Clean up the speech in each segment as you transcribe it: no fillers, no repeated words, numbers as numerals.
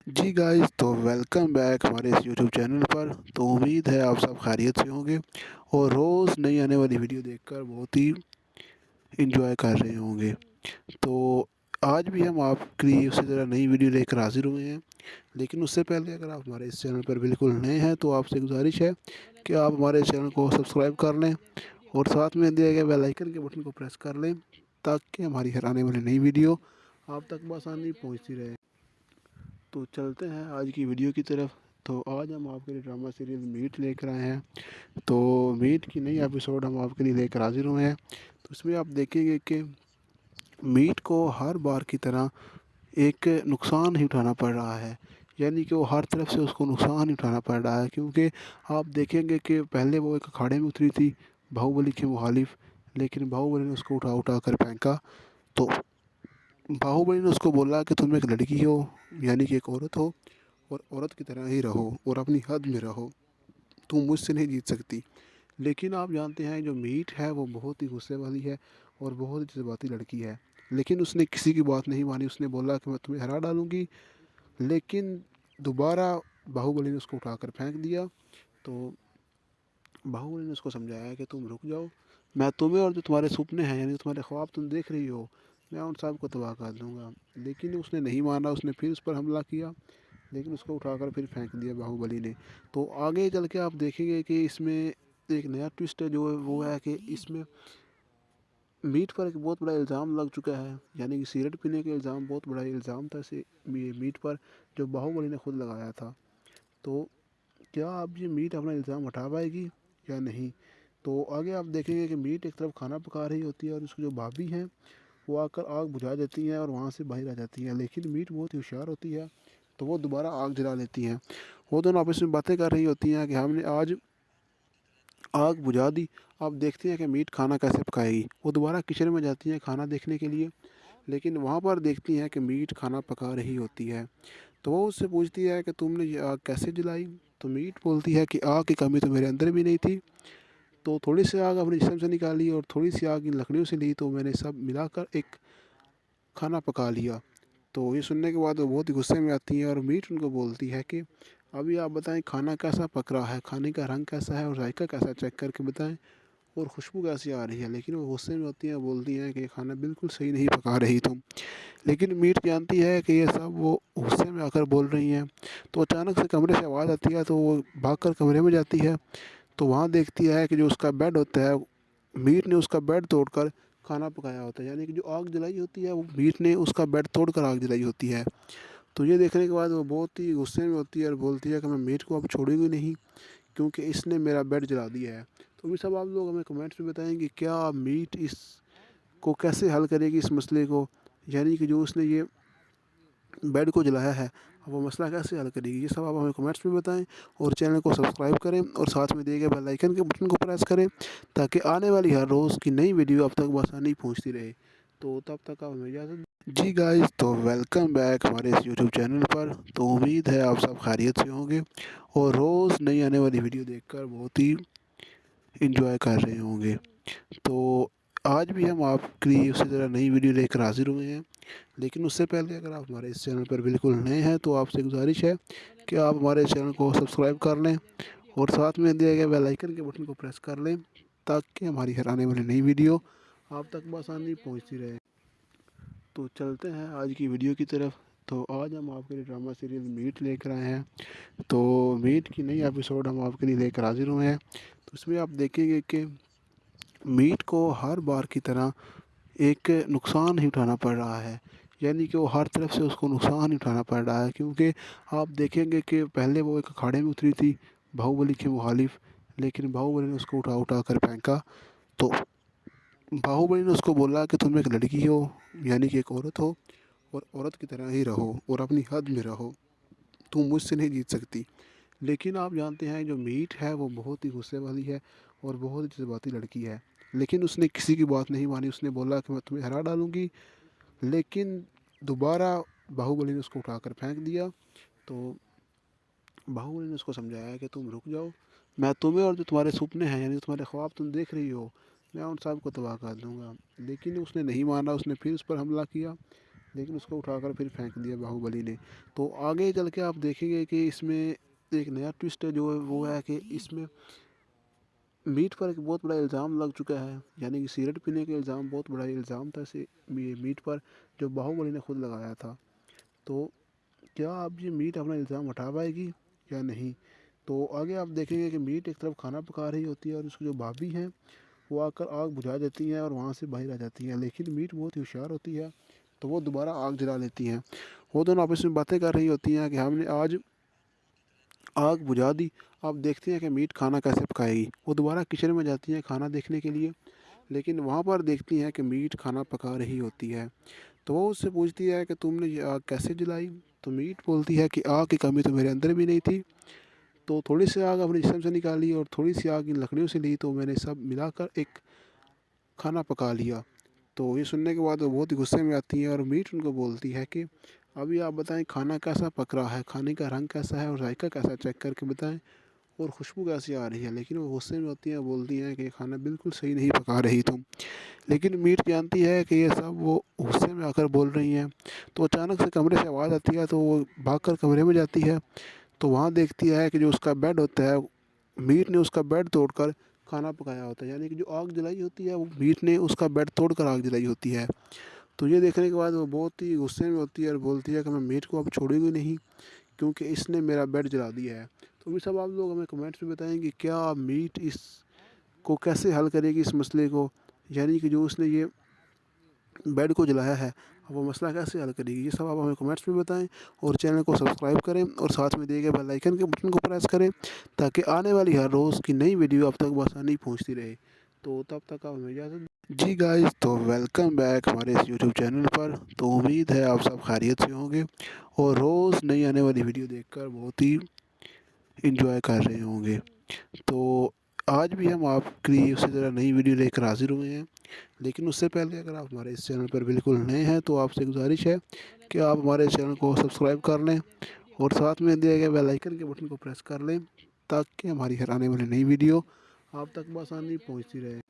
जी guys, तो welcome back हमारे इस यूट्यूब चैनल पर। तो उम्मीद है आप सब खैरियत से होंगे और रोज़ नई आने वाली वीडियो देखकर बहुत ही एंजॉय कर रहे होंगे। तो आज भी हम आपके लिए उसी तरह नई वीडियो लेकर हाजिर हुए हैं। लेकिन उससे पहले अगर आप हमारे इस चैनल पर बिल्कुल नए हैं तो आपसे गुजारिश है कि आप हमारे चैनल को सब्सक्राइब कर लें और साथ में दिए गए बेल आइकन के बटन को प्रेस कर लें ताकि हमारी हर आने वाली नई वीडियो आप तक बआसानी पहुंचती रहे। तो चलते हैं आज की वीडियो की तरफ। तो आज हम आपके लिए ड्रामा सीरीज़ मीट लेकर आए हैं। तो मीट की नई एपिसोड हम आपके लिए लेकर हाजिर हुए हैं। तो इसमें आप देखेंगे कि मीट को हर बार की तरह एक नुकसान ही उठाना पड़ रहा है। यानी कि वो हर तरफ से उसको नुकसान ही उठाना पड़ रहा है, क्योंकि आप देखेंगे कि पहले वो एक अखाड़े में उतरी थी बाहुबली के मुखालिफ, लेकिन बाहुबली ने उसको उठा उठा कर फेंका। तो बाहुबली ने उसको बोला कि तुम एक लड़की हो, यानी कि एक औरत हो, और औरत की तरह ही रहो और अपनी हद में रहो, तुम मुझसे नहीं जीत सकती। लेकिन आप जानते हैं जो मीट है वो बहुत ही गुस्से वाली है और बहुत ही जज्बाती लड़की है। लेकिन उसने किसी की बात नहीं मानी, उसने बोला कि मैं तुम्हें हरा डालूंगी। लेकिन दोबारा बाहुबली ने उसको उठाकर फेंक दिया। तो बाहुबली ने उसको समझाया कि तुम रुक जाओ, मैं तुम्हें और जो तुम्हारे सपने हैं, यानी तुम्हारे ख्वाब तुम देख रही हो, मैं उन सब को तबाह कर दूंगा। लेकिन उसने नहीं माना, उसने फिर उस पर हमला किया, लेकिन उसको उठाकर फिर फेंक दिया बाहुबली ने। तो आगे चल के आप देखेंगे कि इसमें एक नया ट्विस्ट है, जो है वो है कि इसमें मीट पर एक बहुत बड़ा इल्ज़ाम लग चुका है। यानी कि सिगरेट पीने का इल्ज़ाम, बहुत बड़ा इल्ज़ाम था इसे मीट पर, जो बाहुबली ने खुद लगाया था। तो क्या अब ये मीट अपना इल्ज़ाम हटा पाएगी या नहीं? तो आगे आप देखेंगे कि मीट एक तरफ खाना पका रही होती है और उसकी जो भाभी हैं वो आकर आग बुझा देती हैं और वहाँ से बाहर आ जाती हैं। लेकिन मीट बहुत ही होशियार होती है, तो वो दोबारा आग जला लेती हैं। वो दोनों आपस में बातें कर रही होती हैं कि हमने आज आग बुझा दी, अब देखते हैं कि मीट खाना कैसे पकाएगी। वो दोबारा किचन में जाती हैं खाना देखने के लिए, लेकिन वहाँ पर देखती हैं कि मीट खाना पका रही होती है। तो वो उससे पूछती है कि तुमने ये आग कैसे जलाई? तो मीट बोलती है कि आग की कमी तो मेरे अंदर भी नहीं थी, तो थोड़ी सी आग अपने जिस्म से निकाली और थोड़ी सी आग इन लकड़ियों से ली, तो मैंने सब मिलाकर एक खाना पका लिया। तो ये सुनने के बाद वो बहुत ही गुस्से में आती हैं और मीट उनको बोलती है कि अभी आप बताएं खाना कैसा पक रहा है, खाने का रंग कैसा है और जायका कैसा है, चेक करके बताएं, और खुशबू कैसी आ रही है। लेकिन वो गुस्से में होती हैं, बोलती हैं कि खाना बिल्कुल सही नहीं पका रही तुम। लेकिन मीट जानती है कि ये सब वो गुस्से में आकर बोल रही हैं। तो अचानक से कमरे से आवाज़ आती है, तो वो भागकर कमरे में जाती है। तो वहाँ देखती है कि जो उसका बेड होता है, मीट ने उसका बेड तोड़कर खाना पकाया होता है। यानी कि जो आग जलाई होती है वो मीट ने उसका बेड तोड़कर आग जलाई होती है। तो ये देखने के बाद वो बहुत ही गुस्से में होती है और बोलती है कि मैं मीट को अब छोड़ूंगी नहीं, क्योंकि इसने मेरा बेड जला दिया है। तो ये सब आप लोग हमें कमेंट्स में बताएं कि क्या मीट इसको कैसे हल करेगी इस मसले को, यानी कि जो उसने ये बेड को जलाया है, अब वो मसला कैसे हल करेगी। ये सब आप हमें कमेंट्स में बताएं और चैनल को सब्सक्राइब करें और साथ में दिए गए बेल आइकन के बटन को प्रेस करें ताकि आने वाली हर रोज़ की नई वीडियो आप तक बआसानी पहुंचती रहे। तो तब तक आप हमें इजाज़त। जी गाइस, तो वेलकम बैक हमारे इस यूट्यूब चैनल पर। तो उम्मीद है आप सब खैरियत से होंगे और रोज़ नई आने वाली वीडियो देखकर बहुत ही इंजॉय कर रहे होंगे। तो आज भी हम आपके लिए उसी तरह नई वीडियो लेकर हाजिर हुए हैं। लेकिन उससे पहले अगर आप हमारे इस चैनल पर बिल्कुल नए हैं तो आपसे गुजारिश है कि आप हमारे चैनल को सब्सक्राइब कर लें और साथ में दिए गए बेल आइकन के बटन को प्रेस कर लें ताकि हमारी हर आने वाली नई वीडियो आप तक बआसानी पहुंचती रहे। तो चलते हैं आज की वीडियो की तरफ। तो आज हम आपके लिए ड्रामा सीरीज़ मीट लेकर आए हैं। तो मीट की नई एपिसोड हम आपके लिए लेकर हाजिर हुए हैं। तो इसमें आप देखेंगे कि मीट को हर बार की तरह एक नुकसान ही उठाना पड़ रहा है। यानी कि वो हर तरफ से उसको नुकसान ही उठाना पड़ रहा है, क्योंकि आप देखेंगे कि पहले वो एक अखाड़े में उतरी थी बाहुबली के मुखालिफ, लेकिन बाहुबली ने उसको उठा उठा कर फेंका। तो बाहुबली ने उसको बोला कि तुम एक लड़की हो, यानी कि एक औरत हो, और औरत की तरह ही रहो और अपनी हद में रहो, तुम मुझसे नहीं जीत सकती। लेकिन आप जानते हैं जो मीट है वो बहुत ही गुस्से वाली है और बहुत ही जज्बाती लड़की है। लेकिन उसने किसी की बात नहीं मानी, उसने बोला कि मैं तुम्हें हरा डालूंगी। लेकिन दोबारा बाहुबली ने उसको उठाकर फेंक दिया। तो बाहुबली ने उसको समझाया कि तुम रुक जाओ, मैं तुम्हें और जो तुम्हारे सपने हैं, यानी तुम्हारे ख्वाब तुम देख रही हो, मैं उन सब को तबाह कर दूंगा। लेकिन उसने नहीं माना, उसने फिर उस पर हमला किया, लेकिन उसको उठाकर फिर फेंक दिया बाहुबली ने। तो आगे चल के आप देखेंगे कि इसमें एक नया ट्विस्ट है जो है वो है कि इसमें मीट पर एक बहुत बड़ा इल्ज़ाम लग चुका है, यानी कि सिगरेट पीने का इल्ज़ाम बहुत बड़ा इल्ज़ाम था इसे मीट पर, जो बाहुबली ने खुद लगाया था। तो क्या अब ये मीट अपना इल्ज़ाम हटा पाएगी या नहीं? तो आगे आप देखेंगे कि मीट एक तरफ खाना पका रही होती है और उसकी जो भाभी हैं वो आकर आग बुझा देती हैं और वहाँ से बाहर आ जाती हैं, लेकिन मीट बहुत ही होशियार होती है तो वो दोबारा आग जला लेती हैं। वो दोनों आपस में बातें कर रही होती हैं कि हमने आज आग बुझा दी, अब देखते हैं कि मीट खाना कैसे पकाएगी। वो दोबारा किचन में जाती हैं खाना देखने के लिए, लेकिन वहाँ पर देखती हैं कि मीट खाना पका रही होती है। तो वो उससे पूछती है कि तुमने ये आग कैसे जलाई? तो मीट बोलती है कि आग की कमी तो मेरे अंदर भी नहीं थी, तो थोड़ी सी आग अपने जिस्म से निकाली और थोड़ी सी आग इन लकड़ियों से ली, तो मैंने सब मिलाकर एक खाना पका लिया। तो ये सुनने के बाद वो बहुत ही गुस्से में आती हैं और मीट उनको बोलती है कि अभी आप बताएं खाना कैसा पक रहा है, खाने का रंग कैसा है और जायका कैसा, चेक करके बताएं, और खुशबू कैसी आ रही है। लेकिन वो गुस्से में होती हैं, बोलती हैं कि खाना बिल्कुल सही नहीं पका रही तुम। लेकिन मीट जानती है कि ये सब वो गुस्से में आकर बोल रही हैं। तो अचानक से कमरे से आवाज़ आती है तो वो भागकर कमरे में जाती है। तो वहाँ देखती है कि जो उसका बेड होता है, मीट ने उसका बेड तोड़कर खाना पकाया होता है, यानी कि जो आग जलाई होती है वो मीट ने उसका बेड तोड़कर आग जलाई होती है। तो ये देखने के बाद वो बहुत ही गुस्से में होती है और बोलती है कि मैं मीट को अब छोड़ूंगी नहीं, क्योंकि इसने मेरा बेड जला दिया है। तो ये सब आप लोग हमें कमेंट्स में बताएं कि क्या मीट इस को कैसे हल करेगी इस मसले को, यानी कि जो उसने ये बेड को जलाया है, अब वो मसला कैसे हल करेगी। ये सब आप हमें कमेंट्स में बताएं और चैनल को सब्सक्राइब करें और साथ में दिए गए बेल आइकन के बटन को प्रेस करें, ताकि आने वाली हर रोज़ की नई वीडियो आप तक बआसानी पहुंचती रहे। तो तब तक आप हमें इजाज़त जी गाइस, तो वेलकम बैक हमारे इस यूट्यूब चैनल पर। तो उम्मीद है आप सब खैरियत से होंगे और रोज़ नई आने वाली वीडियो देखकर बहुत ही इंजॉय कर रहे होंगे। तो आज भी हम आपके लिए उसी तरह नई वीडियो लेकर हाजिर हुए हैं, लेकिन उससे पहले अगर आप हमारे इस चैनल पर बिल्कुल नए हैं तो आपसे गुजारिश है कि आप हमारे चैनल को सब्सक्राइब कर लें और साथ में दिए गए बेल आइकन के बटन को प्रेस कर लें, ताकि हमारी हर आने वाली नई वीडियो आप तक बआसानी पहुंचती रहे।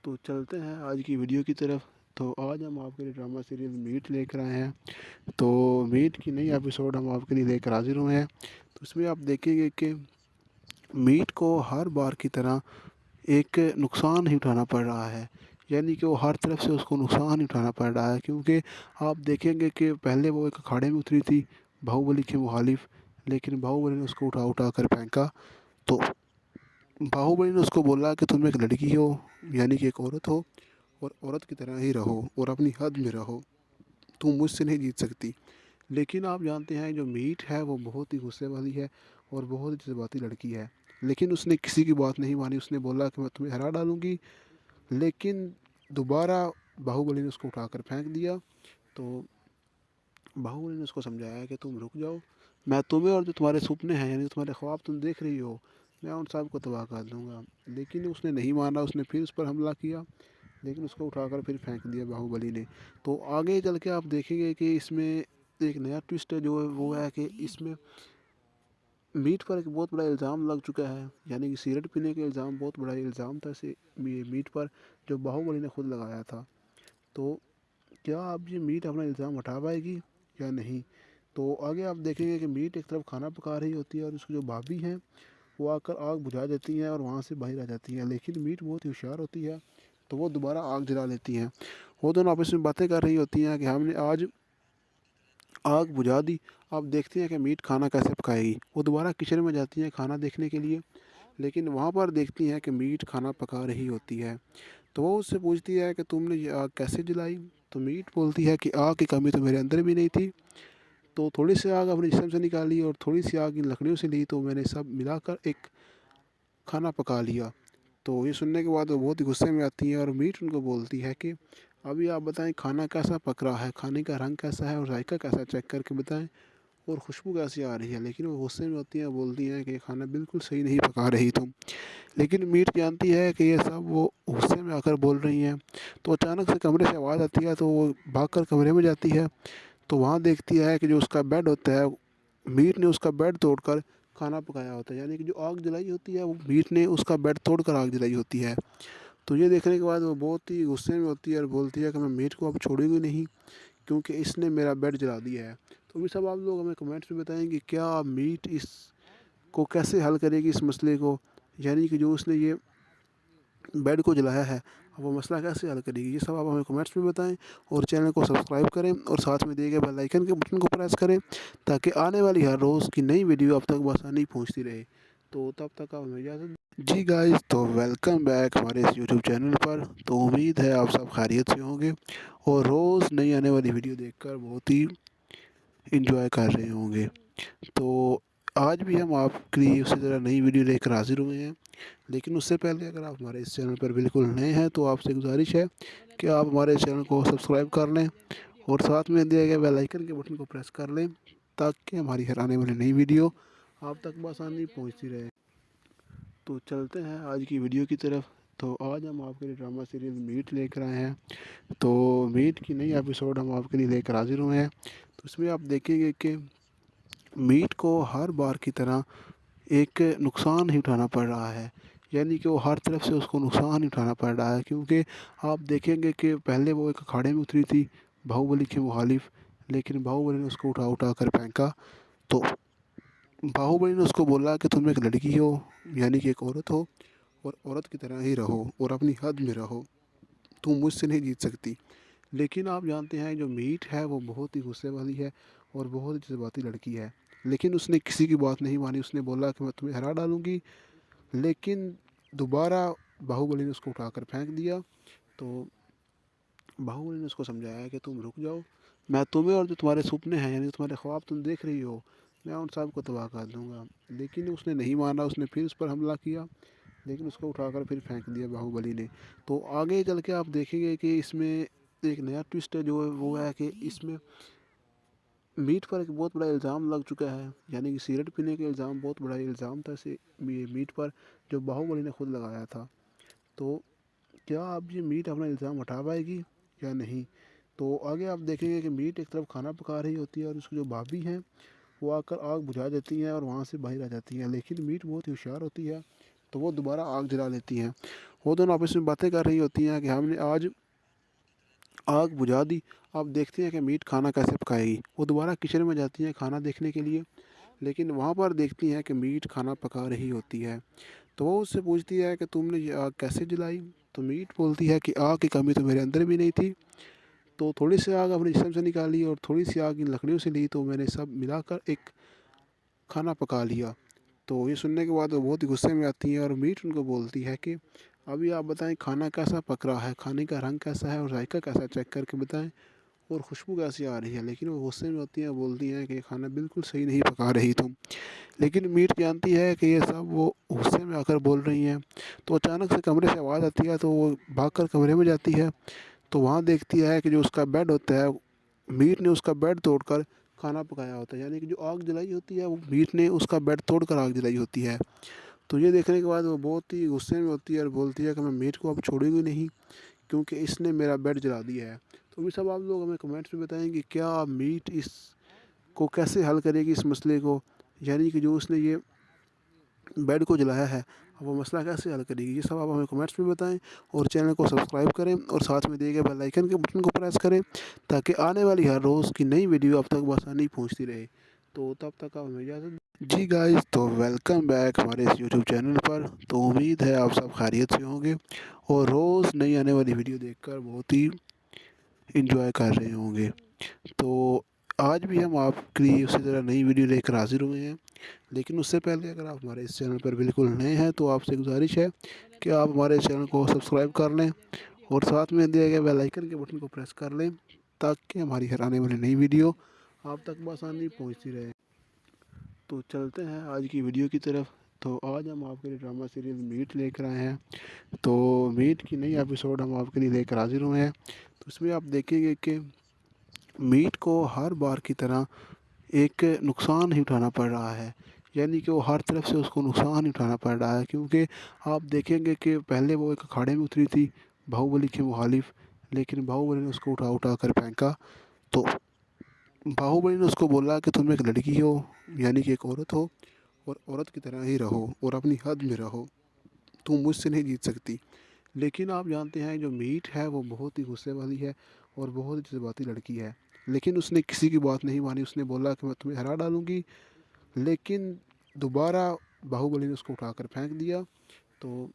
तो चलते हैं आज की वीडियो की तरफ। तो आज हम आपके लिए ड्रामा सीरीज़ मीट लेकर आए हैं। तो मीट की नई एपिसोड हम आपके लिए लेकर हाजिर हुए हैं। तो इसमें आप देखेंगे कि मीट को हर बार की तरह एक नुकसान ही उठाना पड़ रहा है, यानी कि वो हर तरफ से उसको नुकसान ही उठाना पड़ रहा है। क्योंकि आप देखेंगे कि पहले वो एक अखाड़े में उतरी थी बाहुबली के मुखालिफ, लेकिन बाहुबली ने उसको उठा उठा कर फेंका। तो बाहुबली ने उसको बोला कि तुम एक लड़की हो, यानी कि एक औरत हो, और औरत की तरह ही रहो और अपनी हद में रहो, तुम मुझसे नहीं जीत सकती। लेकिन आप जानते हैं जो मीट है वो बहुत ही गुस्से वाली है और बहुत ही जज्बाती लड़की है, लेकिन उसने किसी की बात नहीं मानी। उसने बोला कि मैं तुम्हें हरा डालूंगी, लेकिन दोबारा बाहुबली ने उसको उठाकर फेंक दिया। तो बाहुबली ने उसको समझाया कि तुम रुक जाओ, मैं तुम्हें और जो तुम्हारे सपने हैं, यानी तुम्हारे ख्वाब तुम देख रही हो, मैं उन सब को तबाह कर दूंगा। लेकिन उसने नहीं माना, उसने फिर उस पर हमला किया, लेकिन उसको उठाकर फिर फेंक दिया बाहुबली ने। तो आगे चल के आप देखेंगे कि इसमें एक नया ट्विस्ट है जो है वो है कि इसमें मीट पर एक बहुत बड़ा इल्ज़ाम लग चुका है, यानी कि सिगरेट पीने का इल्ज़ाम बहुत बड़ा इल्ज़ाम था इसे मीट पर, जो बाहुबली ने खुद लगाया था। तो क्या अब ये मीट अपना इल्ज़ाम हटा पाएगी या नहीं? तो आगे आप देखेंगे कि मीट एक तरफ खाना पका रही होती है और उसकी जो भाभी हैं वो आकर आग बुझा देती हैं और वहाँ से बाहर आ जाती हैं, लेकिन मीट बहुत ही होशियार होती है तो वो दोबारा आग जला लेती हैं। वो दोनों आपस में बातें कर रही होती हैं कि हमने आज आग बुझा दी, अब देखते हैं कि मीट खाना कैसे पकाएगी। वो दोबारा किचन में जाती हैं खाना देखने के लिए, लेकिन वहाँ पर देखती हैं कि मीट खाना पका रही होती है। तो वो उससे पूछती है कि तुमने ये आग कैसे जलाई? तो मीट बोलती है कि आग की कमी तो मेरे अंदर भी नहीं थी, तो थोड़ी सी आग अपने जिस्म से निकाली और थोड़ी सी आग इन लकड़ियों से ली, तो मैंने सब मिलाकर एक खाना पका लिया। तो ये सुनने के बाद वो बहुत ही गुस्से में आती हैं और मीट उनको बोलती है कि अभी आप बताएं खाना कैसा पक रहा है, खाने का रंग कैसा है और जायका कैसा, चेक करके बताएं, और खुशबू कैसी आ रही है। लेकिन वो गुस्से में होती हैं, बोलती हैं कि खाना बिल्कुल सही नहीं पका रही तुम। लेकिन मीट जानती है कि ये सब वो गुस्से में आकर बोल रही हैं। तो अचानक से कमरे से आवाज़ आती है तो वो भागकर कमरे में जाती है। तो वहाँ देखती है कि जो उसका बेड होता है, मीट ने उसका बेड तोड़कर खाना पकाया होता है, यानी कि जो आग जलाई होती है वो मीट ने उसका बेड तोड़कर आग जलाई होती है। तो ये देखने के बाद वो बहुत ही गुस्से में होती है और बोलती है कि मैं मीट को अब छोड़ूंगी नहीं, क्योंकि इसने मेरा बेड जला दिया है। तो भी सब आप लोग हमें कमेंट्स में बताएं कि क्या मीट इसको कैसे हल करेगी इस मसले को, यानी कि जो उसने ये बेड को जलाया है वो मसला कैसे हल करेगी। ये सब आप हमें कमेंट्स में बताएं और चैनल को सब्सक्राइब करें और साथ में दिए गए बेल आइकन के बटन को प्रेस करें ताकि आने वाली हर रोज़ की नई वीडियो आप तक बआसानी पहुंचती रहे। तो तब तक आप हमें इजाज़त जी गाइस, तो वेलकम बैक हमारे इस यूट्यूब चैनल पर। तो उम्मीद है आप सब खैरियत से होंगे और रोज़ नई आने वाली वीडियो देखकर बहुत ही इंजॉय कर रहे होंगे। तो आज भी हम आपके लिए उसी तरह नई वीडियो लेकर हाजिर हुए हैं, लेकिन उससे पहले अगर आप हमारे इस चैनल पर बिल्कुल नए हैं तो आपसे गुजारिश है कि आप हमारे चैनल को सब्सक्राइब कर लें और साथ में दिए गए बेल आइकन के बटन को प्रेस कर लें ताकि हमारी हर आने वाली नई वीडियो आप तक बआसानी पहुंचती रहे। तो चलते हैं आज की वीडियो की तरफ। तो आज हम आपके लिए ड्रामा सीरीज़ मीट लेकर आए हैं। तो मीट की नई एपिसोड हम आपके लिए लेकर हाजिर हुए हैं। तो इसमें आप देखेंगे कि मीट को हर बार की तरह एक नुकसान ही उठाना पड़ रहा है, यानी कि वो हर तरफ से उसको नुकसान ही उठाना पड़ रहा है। क्योंकि आप देखेंगे कि पहले वो एक अखाड़े में उतरी थी बाहुबली के मुखालिफ, लेकिन बाहुबली ने उसको उठा उठा कर फेंका। तो बाहुबली ने उसको बोला कि तुम एक लड़की हो, यानी कि एक औरत हो, और औरत की तरह ही रहो और अपनी हद में रहो, तुम मुझसे नहीं जीत सकती। लेकिन आप जानते हैं जो मीट है वो बहुत ही गुस्से वाली है और बहुत ही जज्बाती लड़की है, लेकिन उसने किसी की बात नहीं मानी। उसने बोला कि मैं तुम्हें हरा डालूंगी, लेकिन दोबारा बाहुबली ने उसको उठाकर फेंक दिया। तो बाहुबली ने उसको समझाया कि तुम रुक जाओ, मैं तुम्हें और जो तुम्हारे सपने हैं यानी तुम्हारे ख्वाब तुम देख रही हो, मैं उन सब को तबाह कर दूंगा। लेकिन उसने नहीं माना, उसने फिर उस पर हमला किया, लेकिन उसको उठाकर फिर फेंक दिया बाहुबली ने। तो आगे चल के आप देखेंगे कि इसमें एक नया ट्विस्ट है जो वो है कि इसमें मीट पर एक बहुत बड़ा इल्ज़ाम लग चुका है, यानी कि सिगरेट पीने का इल्ज़ाम, बहुत बड़ा इल्ज़ाम था इसे मीट पर, जो बाहुबली ने खुद लगाया था। तो क्या अब ये मीट अपना इल्ज़ाम उठा पाएगी या नहीं। तो आगे आप देखेंगे कि मीट एक तरफ खाना पका रही होती है और उसकी जो भाभी हैं वो आकर आग बुझा देती हैं और वहाँ से बाहर आ जाती हैं, लेकिन मीट बहुत ही होशियार होती है तो वो दोबारा आग जला लेती हैं। वो दोनों आपस में बातें कर रही होती हैं कि हमने आज आग बुझा दी, अब देखते हैं कि मीट खाना कैसे पकाएगी। वो दोबारा किचन में जाती हैं खाना देखने के लिए, लेकिन वहाँ पर देखती हैं कि मीट खाना पका रही होती है। तो वो उससे पूछती है कि तुमने ये आग कैसे जलाई। तो मीट बोलती है कि आग की कमी तो मेरे अंदर भी नहीं थी, तो थोड़ी सी आग अपने जिस्म से निकाली और थोड़ी सी आग इन लकड़ियों से ली, तो मैंने सब मिलाकर एक खाना पका लिया। तो ये सुनने के बाद वो बहुत ही गुस्से में आती हैं और मीट उनको बोलती है कि अभी आप बताएं खाना कैसा पक रहा है, खाने का रंग कैसा है और जायका कैसा, चेक करके बताएं और खुशबू कैसी आ रही है। लेकिन वो गुस्से में होती हैं, बोलती हैं कि ये खाना बिल्कुल सही नहीं पका रही तुम। लेकिन मीट जानती है कि ये सब वो गुस्से में आकर बोल रही हैं। तो अचानक से कमरे से आवाज़ आती है, तो वो भागकर कमरे में जाती है। तो वहाँ देखती है कि जो उसका बेड होता है, मीट ने उसका बेड तोड़कर खाना पकाया होता है, यानी कि जो आग जलाई होती है वो मीट ने उसका बेड तोड़कर आग जलाई होती है। तो ये देखने के बाद वो बहुत ही गुस्से में होती है और बोलती है कि मैं मीट को अब छोड़ूंगी नहीं, क्योंकि इसने मेरा बेड जला दिया है। तो भी सब आप लोग हमें कमेंट्स में बताएं कि क्या मीट इसको कैसे हल करेगी इस मसले को, यानी कि जो उसने ये बेड को जलाया है वो मसला कैसे हल करेगी। ये सब आप हमें कमेंट्स में बताएं और चैनल को सब्सक्राइब करें और साथ में दिए गए बेल आइकन के बटन को प्रेस करें ताकि आने वाली हर रोज़ की नई वीडियो आप तक बआसानी पहुंचती रहे। तो तब तक आप हमें इजाज़त जी गाइस, तो वेलकम बैक हमारे इस यूट्यूब चैनल पर। तो उम्मीद है आप सब खैरियत से होंगे और रोज़ नई आने वाली वीडियो देखकर बहुत ही इंजॉय कर रहे होंगे। तो आज भी हम आपके लिए उसी तरह नई वीडियो लेकर हाजिर हुए हैं, लेकिन उससे पहले अगर आप हमारे इस चैनल पर बिल्कुल नए हैं तो आपसे गुजारिश है कि आप हमारे चैनल को सब्सक्राइब कर लें और साथ में दिए गए बेल आइकन के बटन को प्रेस कर लें ताकि हमारी हर आने वाली नई वीडियो आप तक बआसानी पहुंचती रहे। तो चलते हैं आज की वीडियो की तरफ। तो आज हम आपके लिए ड्रामा सीरीज़ मीट लेकर आए हैं। तो मीट की नई एपिसोड हम आपके लिए लेकर हाजिर हुए हैं। तो इसमें आप देखेंगे कि मीट को हर बार की तरह एक नुकसान ही उठाना पड़ रहा है, यानी कि वो हर तरफ से उसको नुकसान ही उठाना पड़ रहा है। क्योंकि आप देखेंगे कि पहले वो एक अखाड़े में उतरी थी बाहुबली के मुखालिफ, लेकिन बाहुबली ने उसको उठा उठा कर फेंका। तो बाहुबली ने उसको बोला कि तुम एक लड़की हो, यानी कि एक औरत हो, और औरत की तरह ही रहो और अपनी हद में रहो, तुम मुझसे नहीं जीत सकती। लेकिन आप जानते हैं जो मीट है वो बहुत ही गुस्से वाली है और बहुत ही जज्बाती लड़की है, लेकिन उसने किसी की बात नहीं मानी। उसने बोला कि मैं तुम्हें हरा डालूँगी, लेकिन दोबारा बाहुबली ने उसको उठाकर फेंक दिया। तो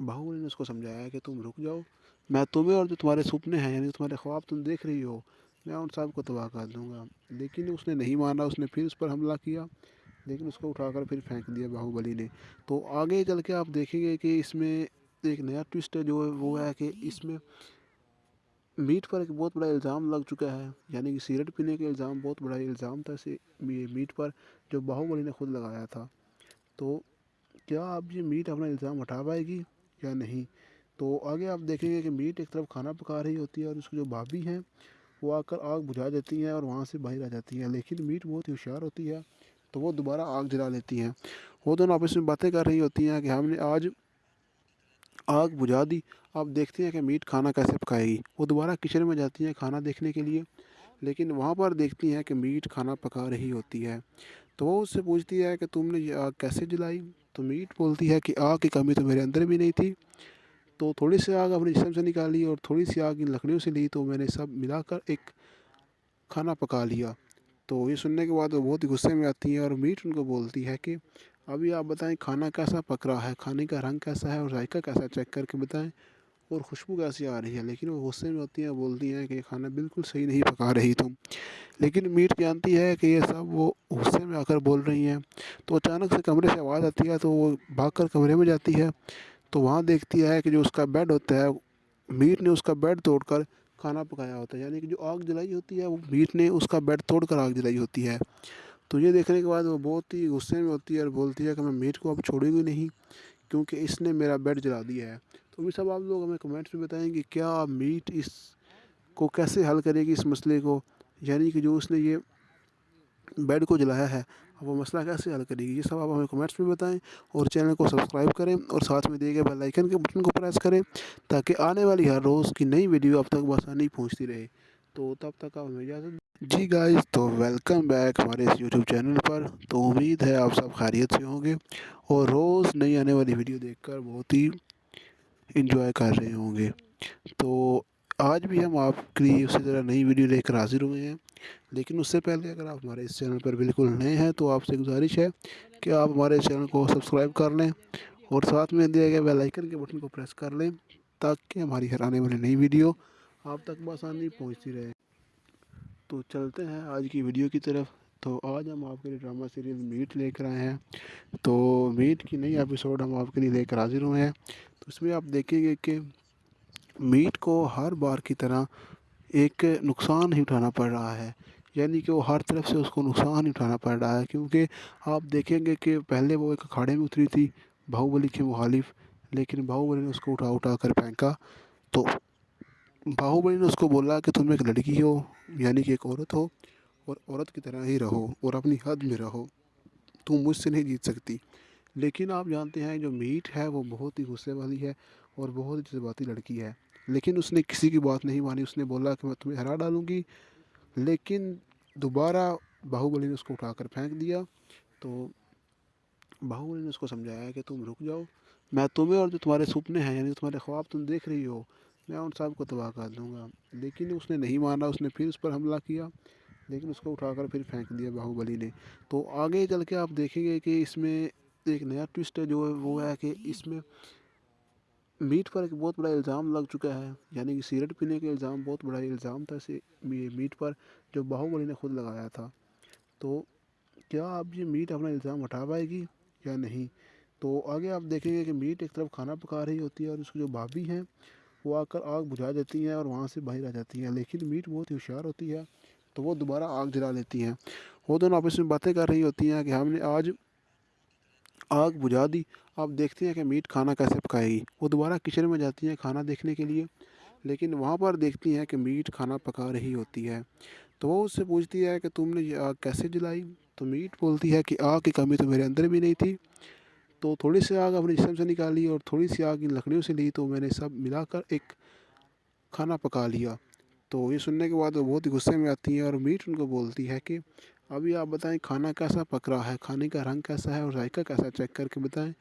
बाहुबली ने उसको समझाया कि तुम रुक जाओ, मैं तुम्हें और जो तुम्हारे सपने हैं यानी तुम्हारे ख्वाब तुम देख रही हो, मैं उन सब को तबाह कर दूँगा। लेकिन उसने नहीं माना, उसने फिर उस पर हमला किया, लेकिन उसको उठाकर फिर फेंक दिया बाहुबली ने। तो आगे चल के आप देखेंगे कि इसमें एक नया ट्विस्ट है जो है वो है कि इसमें मीट पर एक बहुत बड़ा इल्ज़ाम लग चुका है, यानी कि सिगरेट पीने का इल्ज़ाम, बहुत बड़ा इल्ज़ाम था इसे मीट पर, जो बाहुबली ने खुद लगाया था। तो क्या अब ये मीट अपना इल्ज़ाम हटा पाएगी या नहीं? तो आगे आप देखेंगे कि मीट एक तरफ खाना पका रही होती है और उसकी जो भाभी हैं वो आकर आग बुझा देती हैं और वहाँ से बाहर आ जाती हैं। लेकिन मीट बहुत ही होशियार होती है, तो वो दोबारा आग जला लेती हैं। वो दोनों आपस में बातें कर रही होती हैं कि हमने आज आग बुझा दी, अब देखते हैं कि मीट खाना कैसे पकाएगी। वो दोबारा किचन में जाती हैं खाना देखने के लिए, लेकिन वहाँ पर देखती हैं कि मीट खाना पका रही होती है। तो वो उससे पूछती है कि तुमने ये आग कैसे जलाई? तो मीट बोलती है कि आग की कमी तो मेरे अंदर भी नहीं थी, तो थोड़ी सी आग अपने जिस्म से निकाली और थोड़ी सी आग इन लकड़ियों से ली, तो मैंने सब मिलाकर एक खाना पका लिया। तो ये सुनने के बाद वो बहुत ही गुस्से में आती हैं और मीट उनको बोलती है कि अभी आप बताएं खाना कैसा पक रहा है, खाने का रंग कैसा है और जायका कैसा, चेक करके बताएं, और खुशबू कैसी आ रही है। लेकिन वो गुस्से में होती हैं, बोलती हैं कि ये खाना बिल्कुल सही नहीं पका रही तुम। लेकिन मीट जानती है कि ये सब वो गुस्से में आकर बोल रही हैं। तो अचानक से कमरे से आवाज़ आती है, तो वो भागकर कमरे में जाती है। तो वहाँ देखती है कि जो उसका बेड होता है, मीट ने उसका बेड तोड़कर खाना पकाया होता है, यानी कि जो आग जलाई होती है वो मीट ने उसका बेड तोड़कर आग जलाई होती है। तो ये देखने के बाद वो बहुत ही गुस्से में होती है और बोलती है कि मैं मीट को अब छोड़ूंगी नहीं, क्योंकि इसने मेरा बेड जला दिया है। तो भी सब आप लोग हमें कमेंट्स में बताएं कि क्या मीट इसको कैसे हल करेगी इस मसले को, यानी कि जो उसने ये बेड को जलाया है, अब वो मसला कैसे हल करेगी। ये सब आप हमें कमेंट्स में बताएं और चैनल को सब्सक्राइब करें और साथ में दिए गए बेल आइकन के बटन को प्रेस करें, ताकि आने वाली हर रोज़ की नई वीडियो आप तक बआसानी पहुंचती रहे। तो तब तक आप हमें इजाज़त जी गाइस, तो वेलकम बैक हमारे इस यूट्यूब चैनल पर। तो उम्मीद है आप सब खैरियत से होंगे और रोज़ नई आने वाली वीडियो देखकर बहुत ही इंजॉय कर रहे होंगे। तो आज भी हम आपके लिए उसी तरह नई वीडियो लेकर हाजिर हुए हैं, लेकिन उससे पहले अगर आप हमारे इस चैनल पर बिल्कुल नए हैं तो आपसे गुजारिश है कि आप हमारे चैनल को सब्सक्राइब कर लें और साथ में दिए गए बेल आइकन के बटन को प्रेस कर लें, ताकि हमारी हर आने वाली नई वीडियो आप तक बआसानी पहुंचती रहे। तो चलते हैं आज की वीडियो की तरफ। तो आज हम आपके लिए ड्रामा सीरीज़ मीट लेकर आए हैं। तो मीट की नई एपिसोड हम आपके लिए लेकर हाजिर हुए हैं। तो इसमें आप देखेंगे कि मीट को हर बार की तरह एक नुकसान ही उठाना पड़ रहा है, यानी कि वो हर तरफ से उसको नुकसान ही उठाना पड़ रहा है। क्योंकि आप देखेंगे कि पहले वो एक अखाड़े में उतरी थी बाहुबली के मुखालिफ, लेकिन बाहुबली ने उसको उठा उठा कर फेंका। तो बाहुबली ने उसको बोला कि तुम एक लड़की हो, यानी कि एक औरत हो, और औरत की तरह ही रहो और अपनी हद में रहो, तुम मुझसे नहीं जीत सकती। लेकिन आप जानते हैं जो मीट है वो बहुत ही गुस्से वाली है और बहुत ही जज्बाती लड़की है, लेकिन उसने किसी की बात नहीं मानी। उसने बोला कि मैं तुम्हें हरा डालूँगी, लेकिन दोबारा बाहुबली ने उसको उठाकर फेंक दिया। तो बाहुबली ने उसको समझाया कि तुम रुक जाओ, मैं तुम्हें और जो तुम्हारे सपने हैं यानी तुम्हारे ख्वाब तुम देख रही हो, मैं उन सब को तबाह कर दूँगा। लेकिन उसने नहीं माना, उसने फिर उस पर हमला किया, लेकिन उसको उठाकर फिर फेंक दिया बाहुबली ने। तो आगे चल के आप देखेंगे कि इसमें एक नया ट्विस्ट है जो है वो है कि इसमें मीट पर एक बहुत बड़ा इल्ज़ाम लग चुका है, यानी कि सिगरेट पीने का इल्ज़ाम, बहुत बड़ा इल्ज़ाम था इसे मीट पर, जो बाहुबली ने खुद लगाया था। तो क्या अब ये मीट अपना इल्ज़ाम हटा पाएगी या नहीं? तो आगे आप देखेंगे कि मीट एक तरफ खाना पका रही होती है और उसकी जो भाभी हैं वो आकर आग बुझा देती हैं और वहाँ से बाहर आ जाती हैं। लेकिन मीट बहुत ही होशियार होती है, तो वो दोबारा आग जला लेती हैं। वो दोनों आपस में बातें कर रही होती हैं कि हमने आज आग बुझा दी, अब देखते हैं कि मीट खाना कैसे पकाएगी। वो दोबारा किचन में जाती हैं खाना देखने के लिए, लेकिन वहाँ पर देखती हैं कि मीट खाना पका रही होती है। तो वो उससे पूछती है कि तुमने ये आग कैसे जलाई? तो मीट बोलती है कि आग की कमी तो मेरे अंदर भी नहीं थी, तो थोड़ी सी आग अपने जिस्म से निकाली और थोड़ी सी आग इन लकड़ियों से ली, तो मैंने सब मिलाकर एक खाना पका लिया। तो ये सुनने के बाद वो बहुत ही गुस्से में आती हैं और मीट उनको बोलती है कि अभी आप बताएं खाना कैसा पक रहा है, खाने का रंग कैसा है और जायका कैसा, चेक करके बताएं,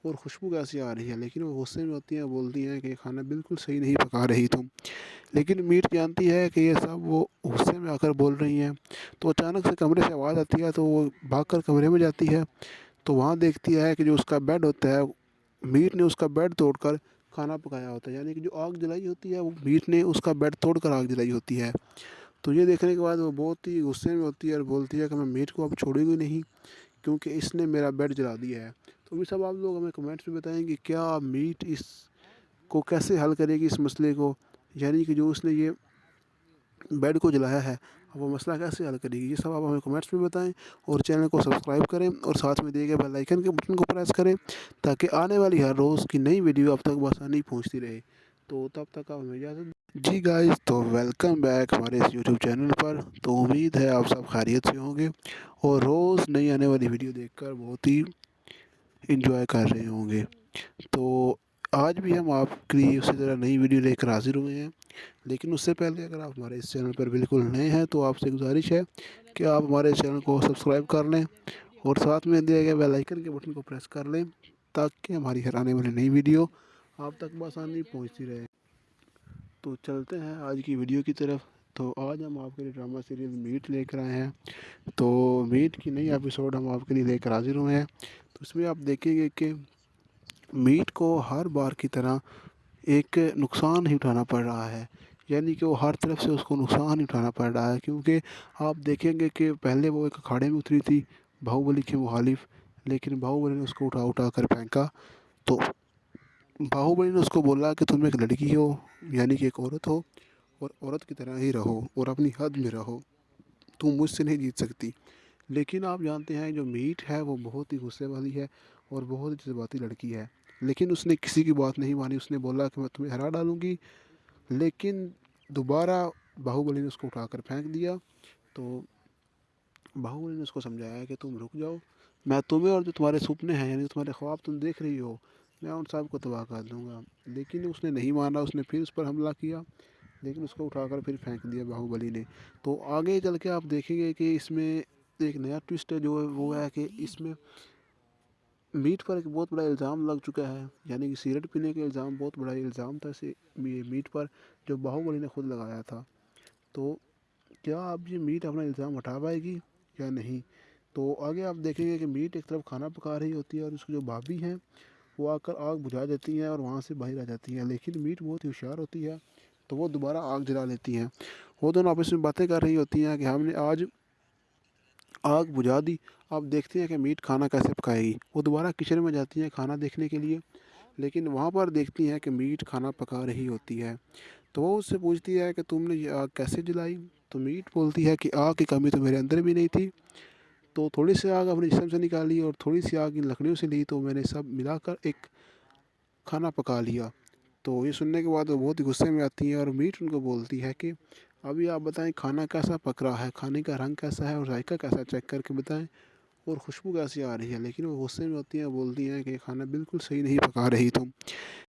और खुशबू कैसी आ रही है, लेकिन वो गुस्से में होती हैं, बोलती हैं कि खाना बिल्कुल सही नहीं पका रही तुम। लेकिन मीट जानती है कि ये सब वो गुस्से में आकर बोल रही हैं। तो अचानक से कमरे से आवाज़ आती है, तो वो भागकर कमरे में जाती है। तो वहाँ देखती है कि जो उसका बेड होता है, मीट ने उसका बेड तोड़कर खाना पकाया होता है। यानी कि जो आग जलाई होती है, वो मीट ने उसका बेड तोड़कर आग जलाई होती है। तो ये देखने के बाद वो बहुत ही गुस्से में होती है और बोलती है कि मैं मीट को अब छोड़ूंगी नहीं, क्योंकि इसने मेरा बेड जला दिया है। तो भी सब आप लोग हमें कमेंट्स में बताएं कि क्या मीट इसको कैसे हल करेगी इस मसले को, यानी कि जो उसने ये बेड को जलाया है, अब वो मसला कैसे हल करेगी। ये सब आप हमें कमेंट्स में बताएं और चैनल को सब्सक्राइब करें और साथ में दिए गए बेल आइकन के बटन को प्रेस करें, ताकि आने वाली हर रोज़ की नई वीडियो आप तक बआसानी पहुंचती रहे। तो तब तक आप हमें इजाज़त जी गाइस, तो वेलकम बैक हमारे इस यूट्यूब चैनल पर। तो उम्मीद है आप सब खैरियत से होंगे और रोज़ नई आने वाली वीडियो देखकर बहुत ही इंजॉय कर रहे होंगे। तो आज भी हम आपके लिए उसी तरह नई वीडियो लेकर हाजिर हुए हैं। लेकिन उससे पहले अगर आप हमारे इस चैनल पर बिल्कुल नए हैं, तो आपसे गुजारिश है कि आप हमारे चैनल को सब्सक्राइब कर लें और साथ में दिए गए बेल आइकन के बटन को प्रेस कर लें, ताकि हमारी हर आने वाली नई वीडियो आप तक बआसानी पहुंचती रहे। तो चलते हैं आज की वीडियो की तरफ। तो आज हम आपके लिए ड्रामा सीरीज़ मीट लेकर आए हैं। तो मीट की नई एपिसोड हम आपके लिए लेकर हाजिर हुए हैं। तो इसमें आप देखेंगे कि मीट को हर बार की तरह एक नुकसान ही उठाना पड़ रहा है। यानी कि वो हर तरफ से उसको नुकसान ही उठाना पड़ रहा है, क्योंकि आप देखेंगे कि पहले वो एक अखाड़े में उतरी थी बाहुबली के मुखालिफ, लेकिन बाहुबली ने उसको उठा उठा कर फेंका। तो बाहुबली ने उसको बोला कि तुम एक लड़की हो, यानी कि एक औरत हो, और औरत की तरह ही रहो और अपनी हद में रहो, तुम मुझसे नहीं जीत सकती। लेकिन आप जानते हैं जो मीट है वो बहुत ही गुस्से वाली है और बहुत ही जज्बाती लड़की है। लेकिन उसने किसी की बात नहीं मानी, उसने बोला कि मैं तुम्हें हरा डालूंगी। लेकिन दोबारा बाहुबली ने उसको उठाकर फेंक दिया। तो बाहुबली ने उसको समझाया कि तुम रुक जाओ, मैं तुम्हें और जो तुम्हारे सपने हैं, यानी तुम्हारे ख्वाब तुम देख रही हो, मैं उन सब को तबाह कर दूंगा। लेकिन उसने नहीं माना, उसने फिर उस पर हमला किया, लेकिन उसको उठाकर फिर फेंक दिया बाहुबली ने। तो आगे चल के आप देखेंगे कि इसमें एक नया ट्विस्ट है, जो है वो है कि इसमें मीट पर एक बहुत बड़ा इल्ज़ाम लग चुका है। यानी कि सिगरेट पीने का इल्ज़ाम, बहुत बड़ा इल्ज़ाम था इसे मीट पर, जो बाहुबली ने खुद लगाया था। तो क्या अब ये मीट अपना इल्ज़ाम हटा पाएगी या नहीं। तो आगे आप देखेंगे कि मीट एक तरफ खाना पका रही होती है और उसकी जो भाभी हैं वो आकर आग बुझा देती हैं और वहाँ से बाहर आ जाती हैं। लेकिन मीट बहुत ही होशियार होती है, तो वो दोबारा आग जला लेती हैं। वो दोनों आपस में बातें कर रही होती हैं कि हमने आज आग बुझा दी, अब देखते हैं कि मीट खाना कैसे पकाएगी। वो दोबारा किचन में जाती हैं खाना देखने के लिए, लेकिन वहाँ पर देखती हैं कि मीट खाना पका रही होती है। तो वो उससे पूछती है कि तुमने ये आग कैसे जलाई। तो मीट बोलती है कि आग की कमी तो मेरे अंदर भी नहीं थी, तो थोड़ी सी आग अपने जिस्म से निकाली और थोड़ी सी आग इन लकड़ियों से ली, तो मैंने सब मिलाकर एक खाना पका लिया। तो ये सुनने के बाद वो बहुत ही गुस्से में आती हैं और मीट उनको बोलती है कि अभी आप बताएं खाना कैसा पक रहा है, खाने का रंग कैसा है और जायका कैसा, चेक करके बताएं, और खुशबू कैसी आ रही है। लेकिन वो गुस्से में होती हैं, बोलती हैं कि खाना बिल्कुल सही नहीं पका रही तुम।